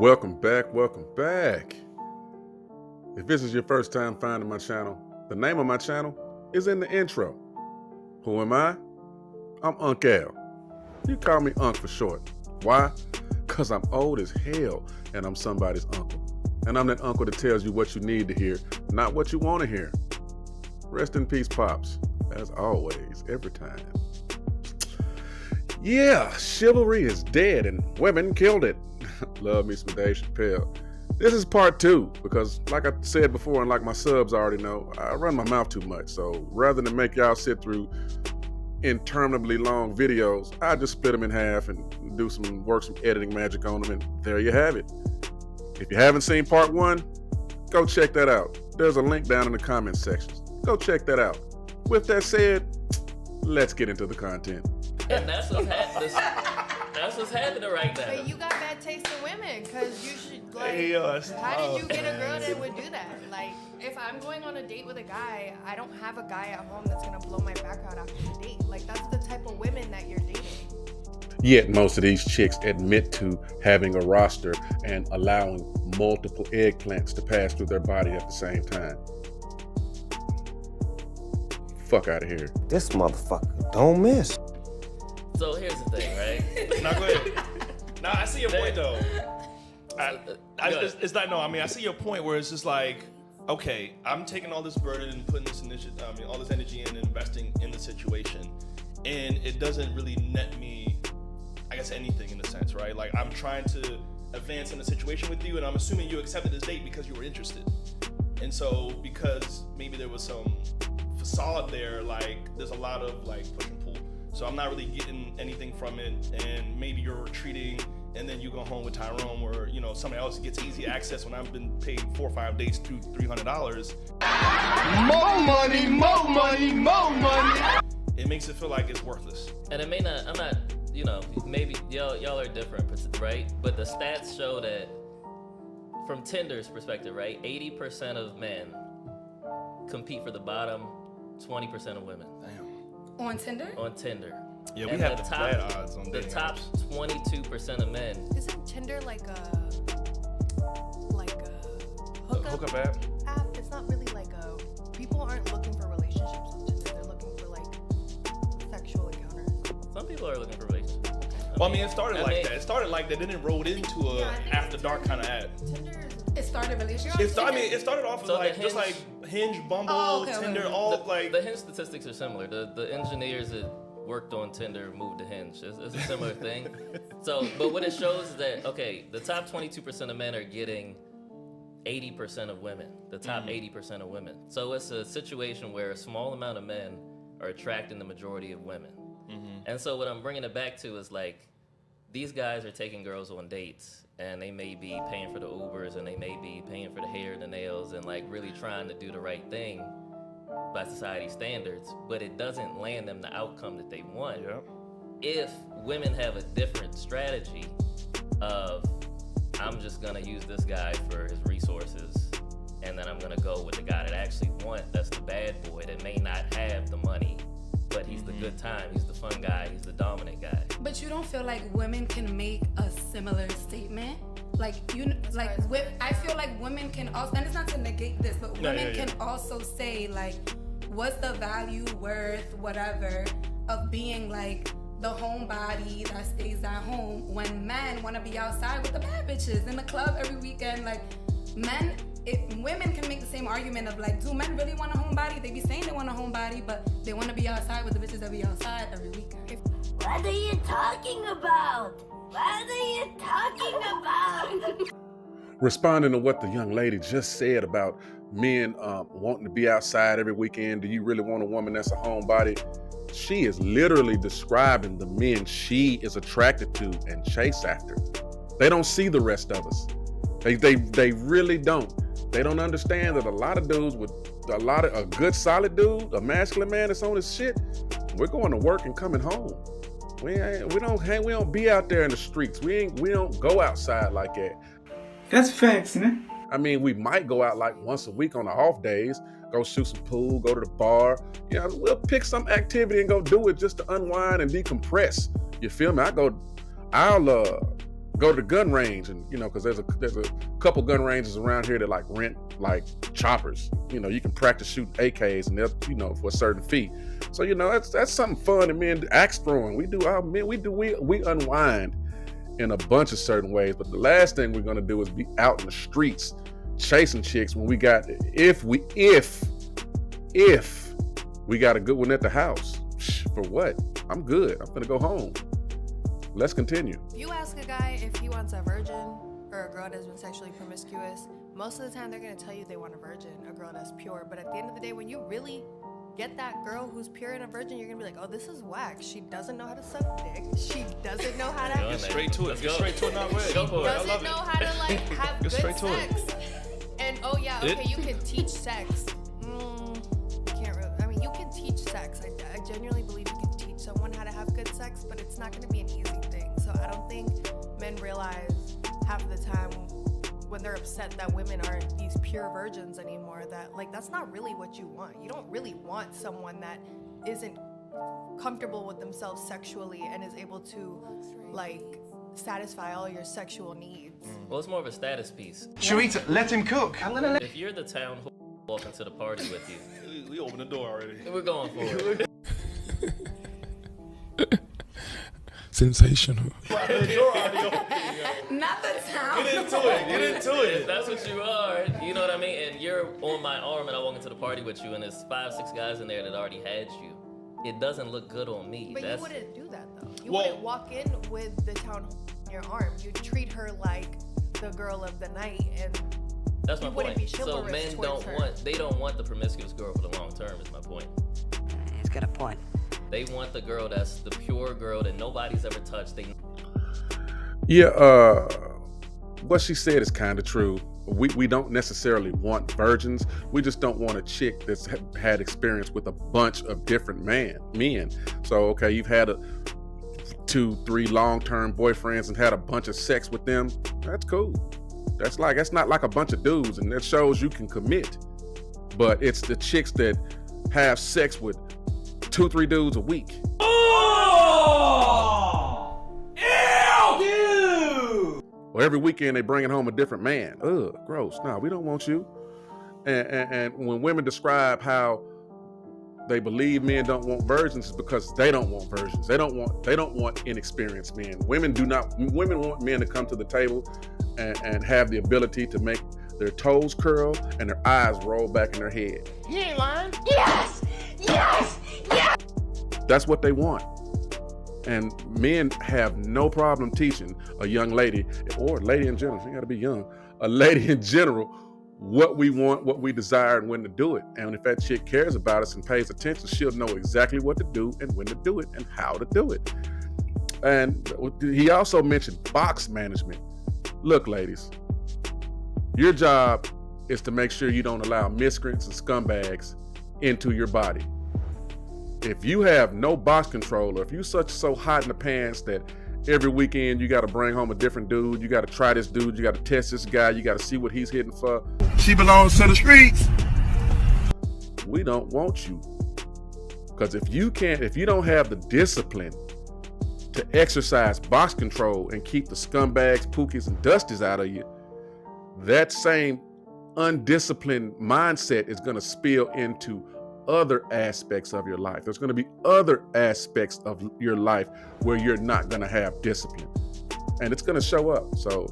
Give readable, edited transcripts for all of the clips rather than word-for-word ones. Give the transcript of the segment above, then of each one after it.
Welcome back. If this is your first time finding my channel, the name of my channel is in the intro. Who am I? I'm Unc Al. You call me Unc for short. Why? Because I'm old as hell and I'm somebody's uncle. And I'm that uncle that tells you what you need to hear, not what you want to hear. Rest in peace, Pops. As always, every time. Yeah, chivalry is dead and women killed it. Love me some Dave Chappelle. This is part 2 because, like I said before, and like my subs already know, I run my mouth too much. So rather than make y'all sit through interminably long videos, I just split them in half and work some editing magic on them, and there you have it. If you haven't seen part 1, go check that out. There's a link down in the comments section. Go check that out. With that said, let's get into the content. And that's what's happening right now. But you got bad taste in women, because you should, like, Hey, yo, how did you get a girl that would do that? Like, if I'm going on a date with a guy, I don't have a guy at home that's going to blow my back out after the date. Like, that's the type of women that you're dating. Yet most of these chicks admit to having a roster and allowing multiple eggplants to pass through their body at the same time. Fuck out of here. This motherfucker don't miss. So here's the thing, right? No, go ahead. No, I see your point though. I see your point where it's just like, okay, I'm taking all this burden and putting this all this energy in and investing in the situation, and it doesn't really net me, I guess, anything in a sense, right? Like, I'm trying to advance in a situation with you, and I'm assuming you accepted this date because you were interested. And so, because maybe there was some facade there, like, there's a lot of like push and pull. So I'm not really getting anything from it, and maybe you're retreating, and then you go home with Tyrone, where somebody else gets easy access when I've been paid 4 or 5 days through $300. More money, more money, more money. It makes it feel like it's worthless. And it may not. I'm not. Maybe y'all are different, right? But the stats show that, from Tinder's perspective, right, 80% of men compete for the bottom 20% of women. Damn. On Tinder? On Tinder. Yeah, we And have the bad odds on the dating top apps. 22% of men. Isn't Tinder like a Hookup app? app? It's not really like a... People aren't looking for relationships on Tinder. They're looking for, like, sexual encounters. Some people are looking for relationships. Well, I mean, it started like that. It started like that, then it rolled into a after dark kind of ad. Tinder... It started relationships. It started off as So like the just like Hinge, Bumble, Tinder, all like. The Hinge statistics are similar. The engineers that worked on Tinder moved to Hinge. It's a similar thing. So, but what it shows is that, okay, the top 22% of men are getting 80% of women. The top 80% of women. So it's a situation where a small amount of men are attracting the majority of women. And so what I'm bringing it back to is, like, these guys are taking girls on dates, and they may be paying for the Ubers, and they may be paying for the hair and the nails, and like really trying to do the right thing by society standards, but it doesn't land them the outcome that they want. Yep. If women have a different strategy of, I'm just gonna use this guy for his resources, and then I'm gonna go with the guy that I actually want, that's the bad boy that may not have the money, but he's the good time, he's the fun guy, he's the dominant guy. But you don't feel like women can make a similar statement? I feel like women can also, and it's not to negate this, but women can also say, like, what's the value, worth, whatever, of being like the homebody that stays at home when men want to be outside with the bad bitches in the club every weekend. Like, women can make the same argument of, like, do men really want a homebody? They be saying they want a homebody, but they want to be outside with the bitches that be outside every weekend. What are you talking about? What are you talking about? Responding to what the young lady just said about men wanting to be outside every weekend, do you really want a woman that's a homebody? She is literally describing the men she is attracted to and chase after. They don't see the rest of us. They really don't. They don't understand that a lot of dudes with a good solid dude, a masculine man that's on his shit, we're going to work and coming home. We don't be out there in the streets. We don't go outside like that. That's facts, man. I mean, we might go out like once a week on the off days, go shoot some pool, go to the bar. We'll pick some activity and go do it just to unwind and decompress. You feel me? I'll go to the gun range, and because there's a couple gun ranges around here that like rent like choppers. You can practice shooting AKs, and they're for a certain fee. So that's something fun. And men axe throwing. We unwind in a bunch of certain ways. But the last thing we're gonna do is be out in the streets chasing chicks when we got if we got a good one at the house. For what? I'm good. I'm gonna go home. Let's continue. If you ask a guy if he wants a virgin or a girl that's been sexually promiscuous, most of the time they're gonna tell you they want a virgin, a girl that's pure. But at the end of the day, when you really get that girl who's pure and a virgin, you're gonna be like, oh, this is whack. She doesn't know how to suck dick. She doesn't know how to. Get straight to it. Get straight to it. Not red. She doesn't know how to like have Get good straight to sex. it. And oh yeah, okay, you can teach sex. Can't really. I mean, you can teach sex. I genuinely believe you can teach someone how to have good sex, but it's not gonna be an easy thing. So I don't think men realize half the time when they're upset that women aren't these pure virgins anymore, that like that's not really what you want. You don't really want someone that isn't comfortable with themselves sexually and is able to like satisfy all your sexual needs. Well, it's more of a status piece. Sharita, let him cook. If you're the town who walking to the party with you, We opened the door already. we're going for it. Sensational. Not the town. Get into If it. that's what you are, you know what I mean? And you're on my arm and I walk into the party with you and there's 5-6 guys in there that already had you. It doesn't look good on me. But you wouldn't do that though. You Well- wouldn't walk in with the town on your arm. You treat her like the girl of the night, and That's my you wouldn't point. be So chivalrous men towards her. don't want the promiscuous girl for the long term is my point. He's got a point. They want the girl that's the pure girl that nobody's ever touched. Yeah, what she said is kind of true. We don't necessarily want virgins. We just don't want a chick that's had experience with a bunch of different men. So, okay, you've had 2-3 long-term boyfriends and had a bunch of sex with them. That's cool. That's not like a bunch of dudes, and that shows you can commit. But it's the chicks that have sex with 2-3 dudes a week. Well, every weekend they bringing home a different man. Ugh, gross. No, we don't want you. And when women describe how they believe men don't want virgins, it's because they don't want virgins. They don't want inexperienced men. Women want men to come to the table and have the ability to make their toes curl and their eyes roll back in their head. You ain't lying. Yes! Yes! Yes! That's what they want. And men have no problem teaching a young lady, or a lady in general, she gotta be young, a lady in general, what we want, what we desire, and when to do it. And if that chick cares about us and pays attention, she'll know exactly what to do and when to do it and how to do it. And he also mentioned box management. Look, ladies, your job is to make sure you don't allow miscreants and scumbags into your body. If you have no box control, or if you so hot in the pants that every weekend you got to bring home a different dude, you got to try this dude, you got to test this guy, you got to see what he's hitting for. She belongs to the streets. We don't want you. Because if you don't have the discipline to exercise box control and keep the scumbags, pookies, and dusties out of you, that same undisciplined mindset is going to spill into other aspects of your life. There's going to be other aspects of your life where you're not going to have discipline, and it's going to show up. So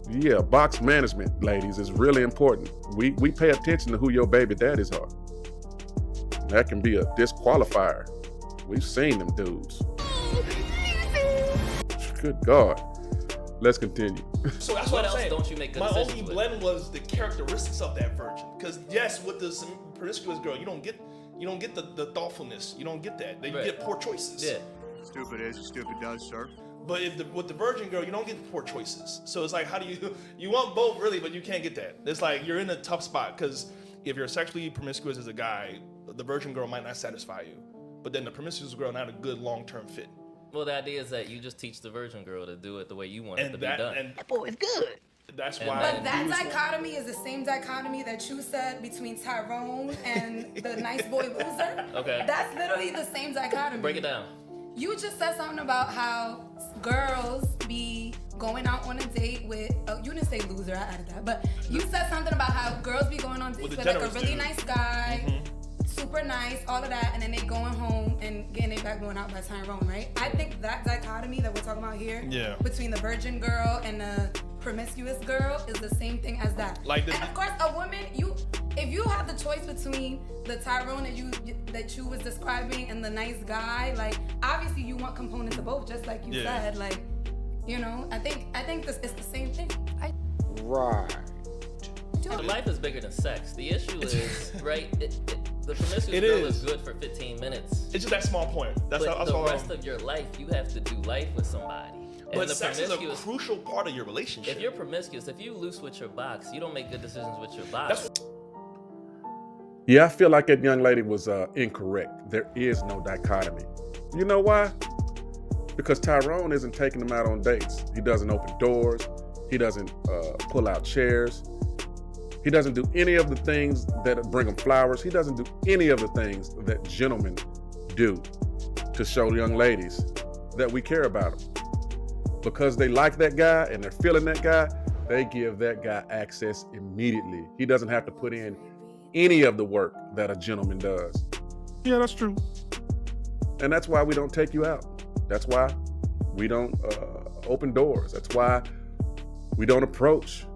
yeah, box management, ladies, is really important. We pay attention to who your baby daddies are. That can be a disqualifier. We've seen them dudes. Good God. Let's continue. So that's What what I'm else saying. don't you make good My decisions only with? blend was the characteristics of that virgin. Because yes, with the promiscuous girl, you don't get the thoughtfulness. You don't get that. You Right. get poor choices. Yeah. Stupid is, stupid does, sir. But with the virgin girl, you don't get poor choices. So it's like, how do you want both really, but you can't get that. It's like you're in a tough spot because if you're sexually promiscuous as a guy, the virgin girl might not satisfy you. But then the promiscuous girl not a good long-term fit. Well, the idea is that you just teach the virgin girl to do it the way you want it to And be that done. and That boy is good. that's And why. But that dichotomy is the same dichotomy that you said between Tyrone and the nice boy loser. Okay. That's literally the same dichotomy. Break it down. You just said something about how girls be going out on a date with, you didn't say loser, I added that, but you said something about how girls be going on dates with like a really nice guy, super nice, all of that, and then they going home and getting their back blown out by Tyrone, right? I think that dichotomy that we're talking about here, between the virgin girl and the promiscuous girl, is the same thing as that. And of course, a woman, if you have the choice between the Tyrone that you was describing and the nice guy, like obviously you want components of both, just like you said, like, you know, I think this is the same thing. Right. Life is bigger than sex. The issue is, right? The promiscuous girl is good for 15 minutes. It's just that small point. That's the rest of your life, you have to do life with somebody. But sex is a crucial part of your relationship. If you're promiscuous, if you loose with your box, you don't make good decisions with your box. Yeah, I feel like that young lady was incorrect. There is no dichotomy. You know why? Because Tyrone isn't taking them out on dates. He doesn't open doors. He doesn't pull out chairs. He doesn't do any of the things that bring them flowers. He doesn't do any of the things that gentlemen do to show young ladies that we care about them. Because they like that guy and they're feeling that guy, they give that guy access immediately. He doesn't have to put in any of the work that a gentleman does. Yeah, that's true. And that's why we don't take you out. That's why we don't open doors. That's why we don't approach.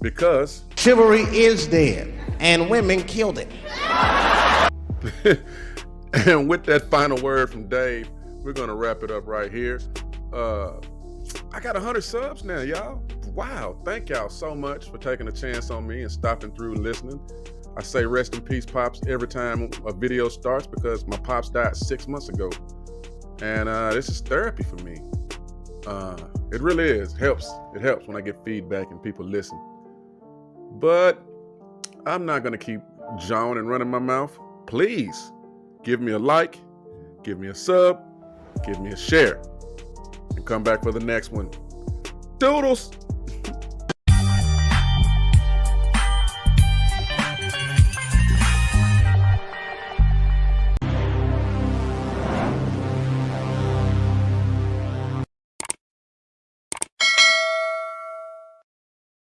Because chivalry is dead and women killed it. And with that final word from Dave, we're gonna wrap it up right here. I got 100 subs now, y'all. Wow, thank y'all so much for taking a chance on me and stopping through and listening. I say rest in peace, Pops, every time a video starts because my Pops died 6 months ago. And this is therapy for me. It really is. It helps when I get feedback and people listen. But I'm not gonna keep jawing and running my mouth. Please give me a like, give me a sub, give me a share, and come back for the next one. Doodles!